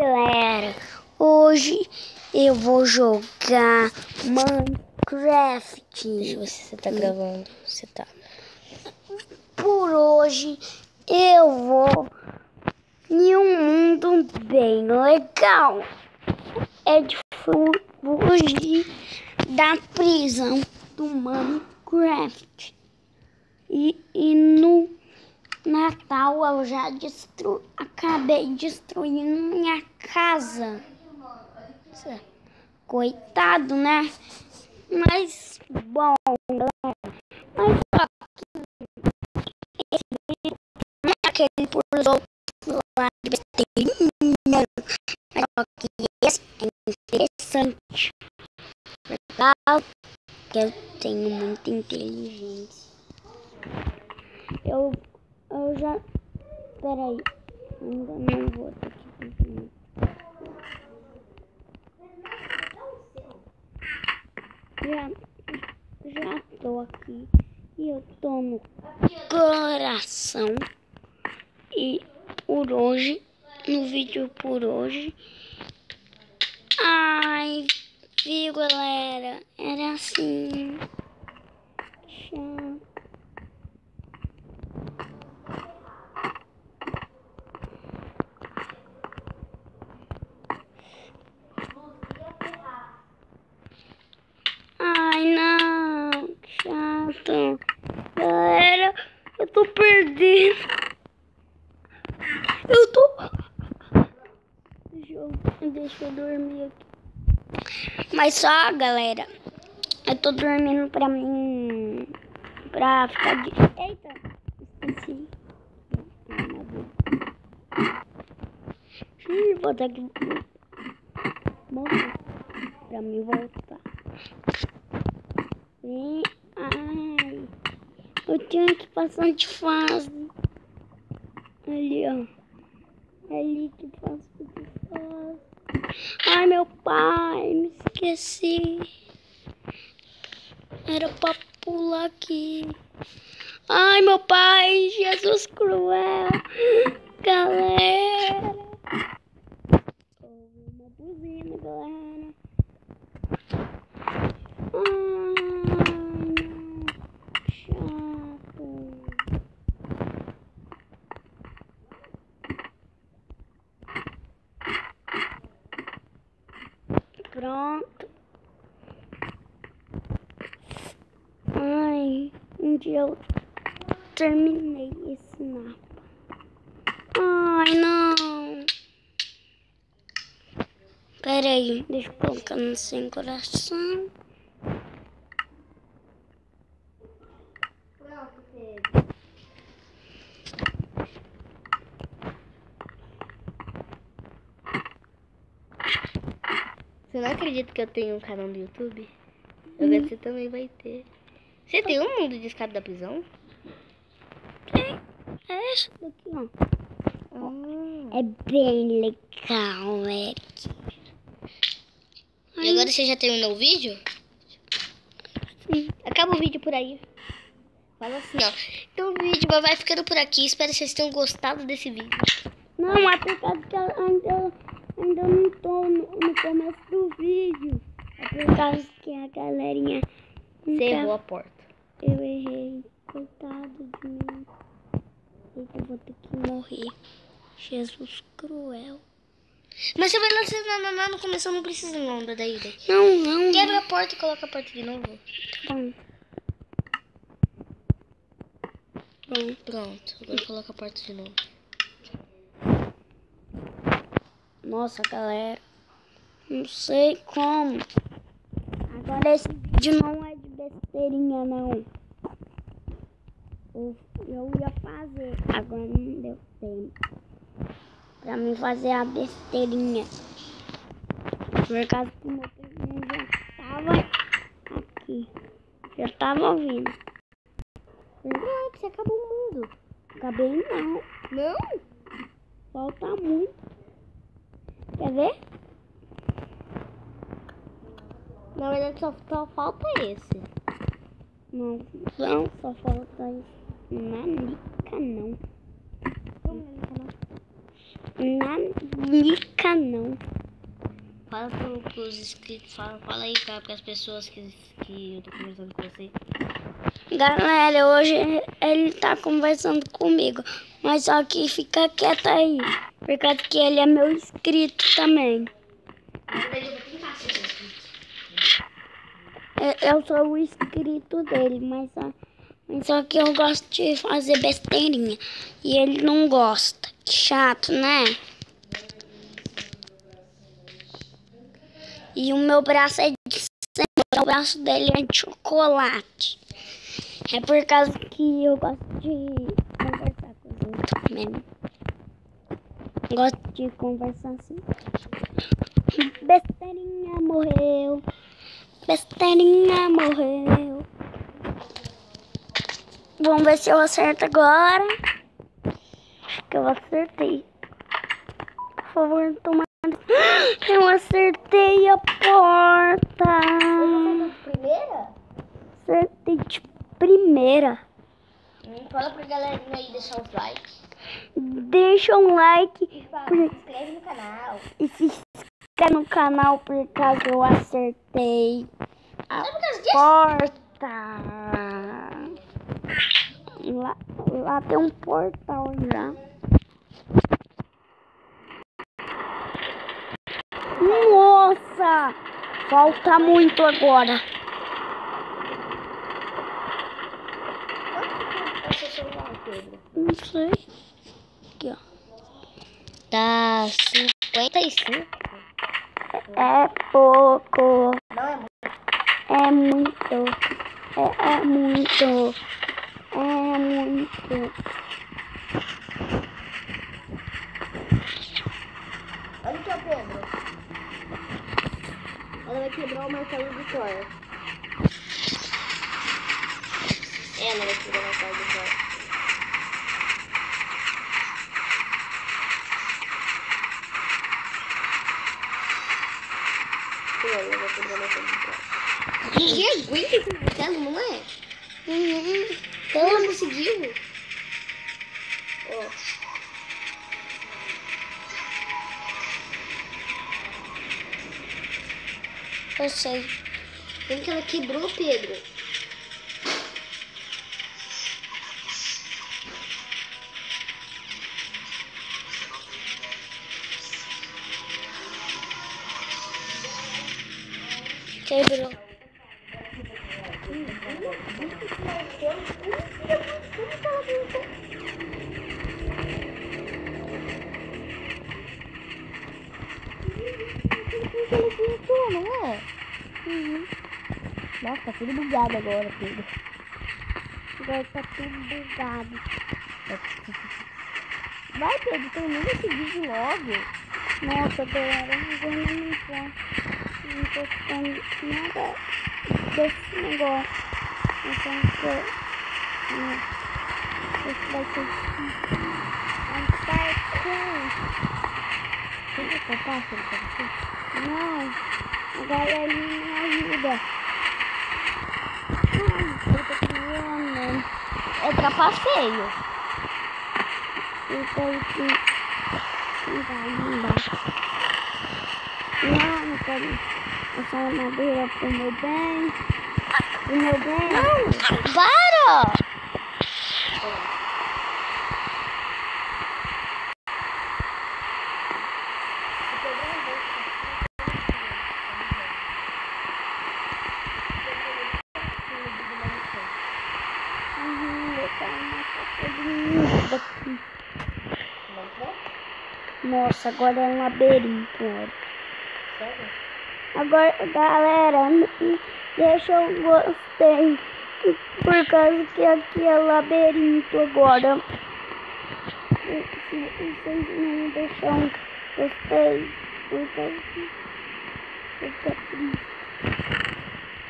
Galera, hoje eu vou jogar Minecraft. Deixa eu ver se você tá gravando. Você tá. Por hoje eu vou em um mundo bem legal. É de fugir da prisão do Minecraft. E no Natal eu já acabei destruindo minha casa. Coitado, né? Mas, bom, mas só que esse vídeo não é aquele por outros lá de besteirinha. Mas só que esse é interessante. Legal, que eu tenho muita inteligência. Eu já... Peraí, ainda não vou ter que fazer. Já tô aqui e eu tô no coração. E por hoje, no vídeo por hoje, ai, viu galera, era assim, chato. Ai não, chato. Galera, eu tô perdendo. Deixa eu dormir aqui. Mas só, galera, eu tô dormindo pra ficar de... Eita, esqueci. Vou ter que morrer pra me voltar. Ai, eu tinha que passar de fase. Ali, ó. Ali que passo de fase. Ai, meu pai, me esqueci. Era pra pular aqui. Ai, meu pai, Jesus cruel. Galera. Ouvi uma buzina, galera. Pronto. Ai, um dia eu terminei esse mapa. Ai, não. Pera aí, deixa eu colocar no sem coração. Pronto, Pedro. Você não acredita que eu tenho um canal no YouTube? Eu vejo que você também vai ter. Você tem um mundo de escape da prisão? É esse daqui, ó. É bem legal, E agora você já terminou o vídeo? Sim. Acaba o vídeo por aí. Fala assim, ó. Então o vídeo vai ficando por aqui. Espero que vocês tenham gostado desse vídeo. Não, é por causa que eu ainda não tô no começo do vídeo. É por causa que a galerinha... Você errou a porta. Eu errei. Coitado de mim. Eita, eu vou ter que morrer. Jesus cruel. Mas você vai lá no começo, eu não preciso não daí. Não. Quebra a porta e coloca a porta de novo. Tá bom. Pronto, agora coloca a porta de novo. Nossa, galera. Não sei como. Agora esse vídeo não é de besteirinha, não. Eu ia fazer. Agora não deu tempo. Pra mim fazer a besteirinha. Por causa que o meu primo já tava aqui. Já tava ouvindo. Não, você acabou o mundo. Acabei não. Não? Falta muito. Quer ver? Na verdade só falta esse. Não, só falta isso. Nanica não. Como nanica não? Nanica não. Fala pros inscritos, fala aí, cara, para as pessoas que eu tô conversando com você. Galera, hoje ele tá conversando comigo, mas só que fica quieto aí, por causa que ele é meu inscrito também. Eu sou o inscrito dele, mas só que eu gosto de fazer besteirinha e ele não gosta. Que chato, né? E o meu braço é de cenoura, o braço dele é de chocolate. É por causa que eu gosto de conversar com os outros mesmo. Gosto de conversar assim. Besteirinha morreu. Besteirinha morreu. Vamos ver se eu acerto agora. Acho que eu acertei. Por favor, toma. Eu acertei a porta. Você primeira? Acertei de primeira. Fala pra galerinha aí deixar os likes. Deixa um like. Se inscreve no canal. E se inscreve no canal por causa eu acertei a porta. Lá tem um portal já. Nossa! Falta muito agora. Qual é o seu celular, Pedro? Não sei. Aqui, ó. Tá 55. É pouco. Não é muito. É muito. É muito. É muito. Olha aqui, ó, Pedro. Ela vai quebrar o martelo do Thor. Ela vai quebrar o martelo do Thor. Ela vai quebrar o martelo do Thor. Ninguém aguenta esse martelo, não é? Ela conseguiu. Ó. Eu sei. Como que ela quebrou, Pedro? Quebrou. Não é? Nossa, tá tudo bugado agora, Pedro. Agora tá tudo bugado. Vai, Pedro, termina esse vídeo logo. Nossa, galera, eu não tô ficando nada desse negócio. Então, esse vai ser difícil. Mas Você quer contar pra você? não, a galerinha me ajuda. Eu tô criando. É trapaceio. Eu tenho que... Não dá. Não quero essa armadura pro meu bem. Pro meu bem. Não, para! Nossa, agora é um labirinto. Sério? Agora, galera, deixa eu gostei. Por causa que aqui é labirinto agora. Se vocês não deixam gostei, por causa que eu fico triste.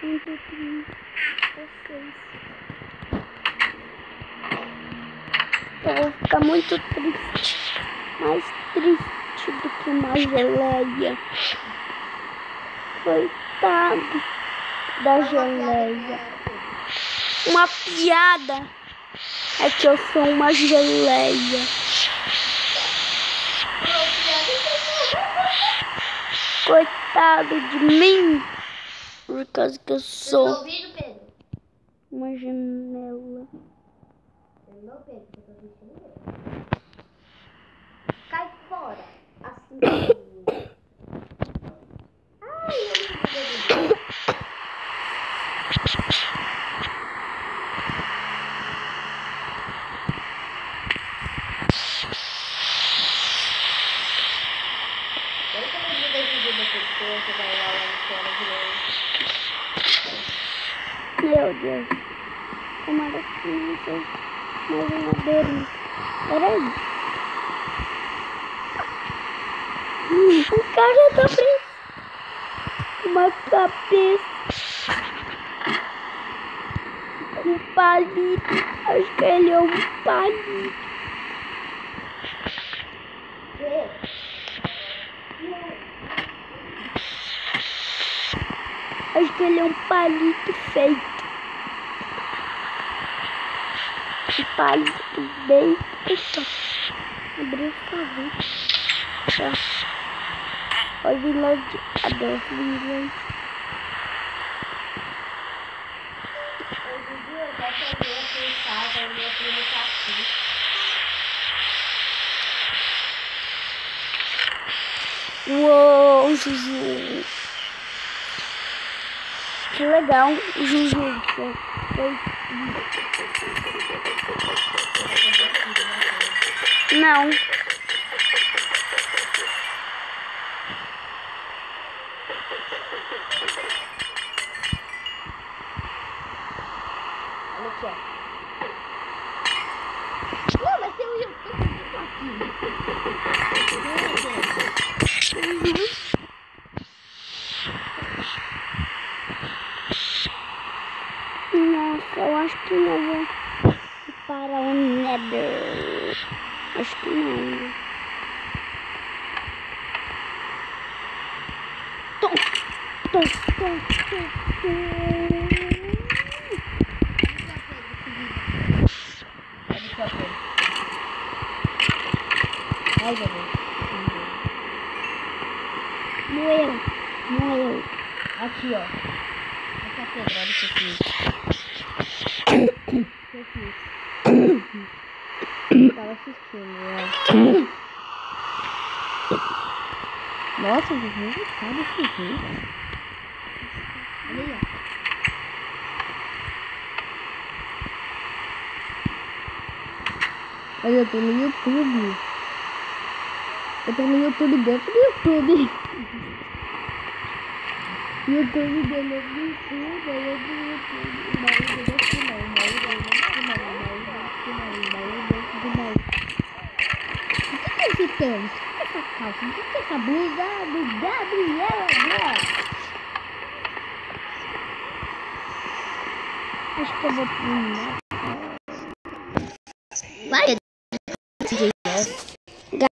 Muito triste. Vocês. Eu vou ficar muito triste. Mais triste do que uma geleia. Coitado da geleia. Uma piada é que eu sou uma geleia. coitado de mim. Por causa que eu Você tá sou ouvindo, Pedro? uma janela. Não, Pedro, você tá ouvindo? Cai fora. Assim. Ai, eu não Meu Deus. Tomara que não seja mais um labirinto. Peraí. O cara tá preso. Uma cabeça. Com palito. Acho que ele é um palito. Acho que ele é um palito feito. Um palito bem. Eita. Abriu o favor. Tá. Oi, Village. Adeus, Village. Hoje em dia eu já peguei aqui em casa, o meu primo tá aqui. Uou, Juju. Que legal, Juju. Não. Olha aqui, ó. Não, mas tem um YouTube aqui. Nossa, eu acho que não vou para o Nether. Acho que não. Tom, tom, tom, tom, tom. Ai, meu Deus. Moeu, moeu. Aqui, ó. Aqui a pedra, olha o que eu fiz. Eu tava assistindo, ó. Nossa, o Juju tá desse jeito. Olha aí, ó. Olha, eu tô no YouTube. Eu tô no YouTube dentro do YouTube. YouTube dentro do YouTube, eu do YouTube. Baú dentro do baú, baú dentro do baú, baú dentro do baú. O que é esse tênis? O que é essa calça? O que é essa blusa do Gabriel André? Acho que eu vou pular. Vai,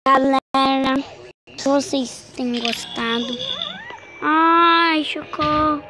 Galera, se vocês têm gostado. Ai, chocou.